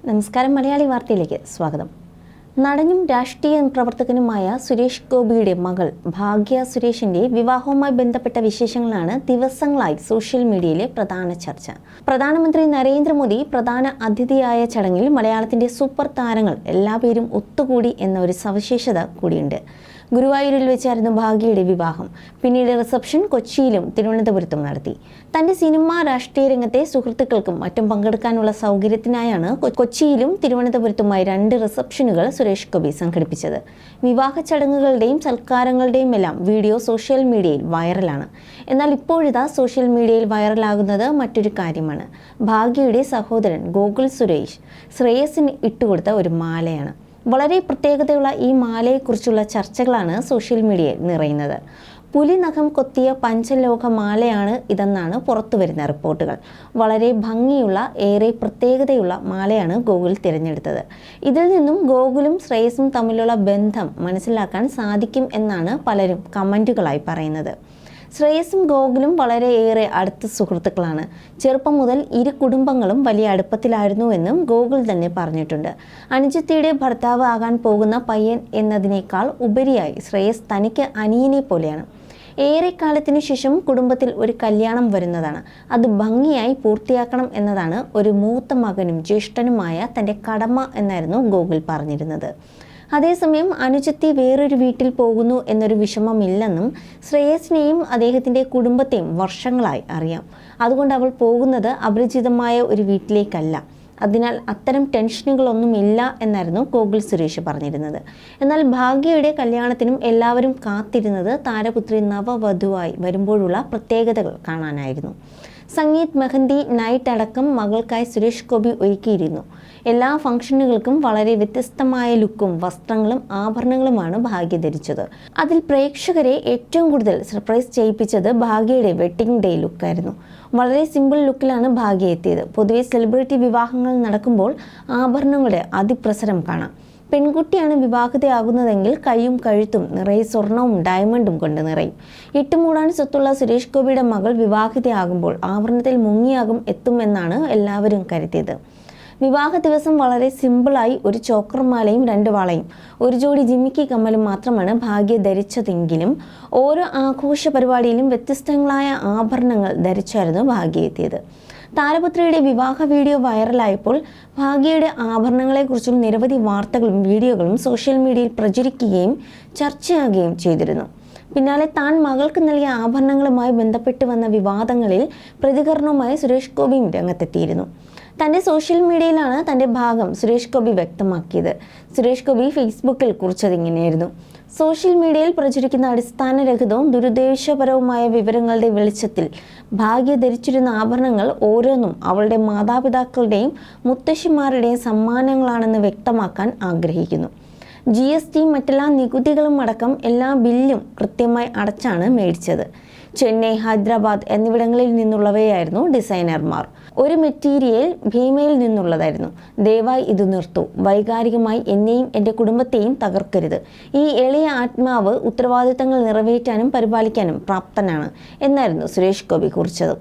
നമസ്കാരം. മലയാളി വാർത്തയിലേക്ക് സ്വാഗതം. നടനും രാഷ്ട്രീയ പ്രവർത്തകനുമായ സുരേഷ് ഗോപിയുടെ മകൾ ഭാഗ്യ സുരേഷിന്റെ വിവാഹവുമായി ബന്ധപ്പെട്ട വിശേഷങ്ങളാണ് ദിവസങ്ങളായി സോഷ്യൽ മീഡിയയിലെ പ്രധാന ചർച്ച. പ്രധാനമന്ത്രി നരേന്ദ്രമോദി പ്രധാന അതിഥിയായ ചടങ്ങിൽ മലയാളത്തിന്റെ സൂപ്പർ താരങ്ങൾ എല്ലാവരും ഒത്തുകൂടി എന്ന ഒരു സവിശേഷത കൂടിയുണ്ട്. ഗുരുവായൂരിൽ വെച്ചായിരുന്നു ഭാഗ്യയുടെ വിവാഹം. പിന്നീട് റിസപ്ഷൻ കൊച്ചിയിലും തിരുവനന്തപുരത്തും നടത്തി. തന്റെ സിനിമ രാഷ്ട്രീയ രംഗത്തെ സുഹൃത്തുക്കൾക്കും മറ്റും പങ്കെടുക്കാനുള്ള സൗകര്യത്തിനായാണ് കൊച്ചിയിലും തിരുവനന്തപുരത്തുമായി 2 റിസപ്ഷനുകൾ സുരേഷ് ഗോപി സംഘടിപ്പിച്ചത്. വിവാഹ ചടങ്ങുകളുടെയും സൽക്കാരങ്ങളുടെയും എല്ലാം വീഡിയോ സോഷ്യൽ മീഡിയയിൽ വൈറലാണ്. എന്നാൽ ഇപ്പോഴിതാ സോഷ്യൽ മീഡിയയിൽ വൈറലാകുന്നത് മറ്റൊരു കാര്യമാണ്. ഭാഗ്യയുടെ സഹോദരൻ ഗോകുൽ സുരേഷ് ശ്രേയസിന് ഇട്ടുകൊടുത്ത ഒരു മാലയാണ്. വളരെ പ്രത്യേകതയുള്ള ഈ മാലയെക്കുറിച്ചുള്ള ചർച്ചകളാണ് സോഷ്യൽ മീഡിയയിൽ നിറയുന്നത്. പുലി നഖം കൊത്തിയ പഞ്ചലോക മാലയാണ് ഇതെന്നാണ് പുറത്തുവരുന്ന റിപ്പോർട്ടുകൾ. വളരെ ഭംഗിയുള്ള ഏറെ പ്രത്യേകതയുള്ള മാലയാണ് ഗോകുൽ തിരഞ്ഞെടുത്തത്. ഇതിൽ നിന്നും ഗോകുലും ശ്രേയസും തമ്മിലുള്ള ബന്ധം മനസ്സിലാക്കാൻ സാധിക്കും എന്നാണ് പലരും കമൻറ്റുകളായി പറയുന്നത്. ശ്രേയസും ഗോകുലും വളരെയേറെ അടുത്ത സുഹൃത്തുക്കളാണ്. ചെറുപ്പം മുതൽ ഇരു കുടുംബങ്ങളും വലിയ അടുപ്പത്തിലായിരുന്നുവെന്നും ഗോകുൽ തന്നെ പറഞ്ഞിട്ടുണ്ട്. അനുജത്തിയുടെ ഭർത്താവ് ആകാൻ പോകുന്ന പയ്യൻ എന്നതിനേക്കാൾ ഉപരിയായി ശ്രേയസ് തനിക്ക് അനിയനെ പോലെയാണ്. ഏറെക്കാലത്തിനു ശേഷം കുടുംബത്തിൽ ഒരു കല്യാണം വരുന്നതാണ്. അത് ഭംഗിയായി പൂർത്തിയാക്കണം എന്നതാണ് ഒരു മൂത്ത മകനും ജ്യേഷ്ഠനുമായ തൻ്റെ കടമ എന്നായിരുന്നു ഗോകുൽ പറഞ്ഞിരുന്നത്. അതേസമയം അനുജത്തി വേറൊരു വീട്ടിൽ പോകുന്നു എന്നൊരു വിഷമമില്ലെന്നും ശ്രേയസിനെയും അദ്ദേഹത്തിൻ്റെ കുടുംബത്തെയും വർഷങ്ങളായി അറിയാം. അതുകൊണ്ട് അവൾ പോകുന്നത് അപരിചിതമായ ഒരു വീട്ടിലേക്കല്ല. അതിനാൽ അത്തരം ടെൻഷനുകളൊന്നുമില്ല എന്നായിരുന്നു ഗോകുൽ സുരേഷ് പറഞ്ഞിരുന്നത്. എന്നാൽ ഭാഗ്യയുടെ കല്യാണത്തിനും എല്ലാവരും കാത്തിരുന്നത് താരപുത്രി നവവധുവായി വരുമ്പോഴുള്ള പ്രത്യേകതകൾ കാണാനായിരുന്നു. സംഗീത് മെഹന്തി നൈറ്റ് അടക്കം മകൾക്കായി സുരേഷ് ഗോപി ഒരുക്കിയിരുന്നു. എല്ലാ ഫംഗ്ഷനുകൾക്കും വളരെ വ്യത്യസ്തമായ ലുക്കും വസ്ത്രങ്ങളും ആഭരണങ്ങളുമാണ് ഭാഗ്യ ധരിച്ചത്. അതിൽ പ്രേക്ഷകരെ ഏറ്റവും കൂടുതൽ സർപ്രൈസ് ചെയ്യിപ്പിച്ചത് ഭാഗ്യയുടെ വെഡ്ഡിംഗ് ഡേ ലുക്കായിരുന്നു. വളരെ സിമ്പിൾ ലുക്കിലാണ് ഭാഗ്യ എത്തിയത്. പൊതുവെ സെലിബ്രിറ്റി വിവാഹങ്ങൾ നടക്കുമ്പോൾ ആഭരണങ്ങളുടെ അതിപ്രസരം കാണാം. പെൺകുട്ടിയാണ് വിവാഹിതയാകുന്നതെങ്കിൽ കൈയും കഴുത്തും നിറയെ സ്വർണവും ഡയമണ്ടും കൊണ്ട് നിറയും. ഇട്ടുമൂടാൻ സ്വത്തുള്ള സുരേഷ് ഗോപിയുടെ മകൾ വിവാഹിതയാകുമ്പോൾ ആഭരണത്തിൽ മുങ്ങിയാകും എത്തുമെന്നാണ് എല്ലാവരും കരുതിയത്. വിവാഹ ദിവസം വളരെ സിമ്പിളായി ഒരു ചോക്കർ മാലയും 2 വളയും ഒരു ജോഡി ജിമിക്കി കമ്മലും മാത്രമാണ് ഭാഗ്യ ധരിച്ചതെങ്കിലും ഓരോ ആഘോഷ പരിപാടിയിലും വ്യത്യസ്തങ്ങളായ ആഭരണങ്ങൾ ധരിച്ചായിരുന്നു ഭാഗ്യ എത്തിയത്. താരപുത്രിയുടെ വിവാഹ വീഡിയോ വൈറലായപ്പോൾ ഭാഗ്യയുടെ ആഭരണങ്ങളെക്കുറിച്ചും നിരവധി വാർത്തകളും വീഡിയോകളും സോഷ്യൽ മീഡിയയിൽ പ്രചരിക്കുകയും ചർച്ചയാകുകയും ചെയ്തിരുന്നു. പിന്നാലെ താൻ മകൾക്ക് നൽകിയ ആഭരണങ്ങളുമായി ബന്ധപ്പെട്ട് വന്ന വിവാദങ്ങളിൽ പ്രതികരണവുമായി സുരേഷ് ഗോപിയും രംഗത്തെത്തിയിരുന്നു. തൻ്റെ സോഷ്യൽ മീഡിയയിലാണ് തൻ്റെ ഭാഗം സുരേഷ് ഗോപി വ്യക്തമാക്കിയത്. സുരേഷ് ഗോപി ഫേസ്ബുക്കിൽ കുറിച്ചതിങ്ങനെയായിരുന്നു: സോഷ്യൽ മീഡിയയിൽ പ്രചരിക്കുന്ന അടിസ്ഥാനരഹിതവും ദുരുദ്ദേശപരവുമായ വിവരങ്ങളുടെ വെളിച്ചത്തിൽ ഭാഗ്യ ധരിച്ചിരുന്ന ആഭരണങ്ങൾ ഓരോന്നും അവളുടെ മാതാപിതാക്കളുടെയും മുത്തശ്ശിമാരുടെയും സമ്മാനങ്ങളാണെന്ന് വ്യക്തമാക്കാൻ ആഗ്രഹിക്കുന്നു. GST മറ്റെല്ലാ നികുതികളും അടക്കം എല്ലാ ബില്ലും കൃത്യമായി അടച്ചാണ് മേടിച്ചത്. ചെന്നൈ, ഹൈദരാബാദ് എന്നിവിടങ്ങളിൽ നിന്നുള്ളവയായിരുന്നു ഡിസൈനർമാർ. ഒരു മെറ്റീരിയൽ ഭീമയിൽ നിന്നുള്ളതായിരുന്നു. ദയവായി ഇത് നിർത്തൂ. വൈകാരികമായി എന്നെയും എൻ്റെ കുടുംബത്തെയും തകർക്കരുത്. ഈ എളിയ ആത്മാവ് ഉത്തരവാദിത്തങ്ങൾ നിറവേറ്റാനും പരിപാലിക്കാനും പ്രാപ്തനാണ് എന്നായിരുന്നു സുരേഷ് ഗോപി കുറിച്ചത്.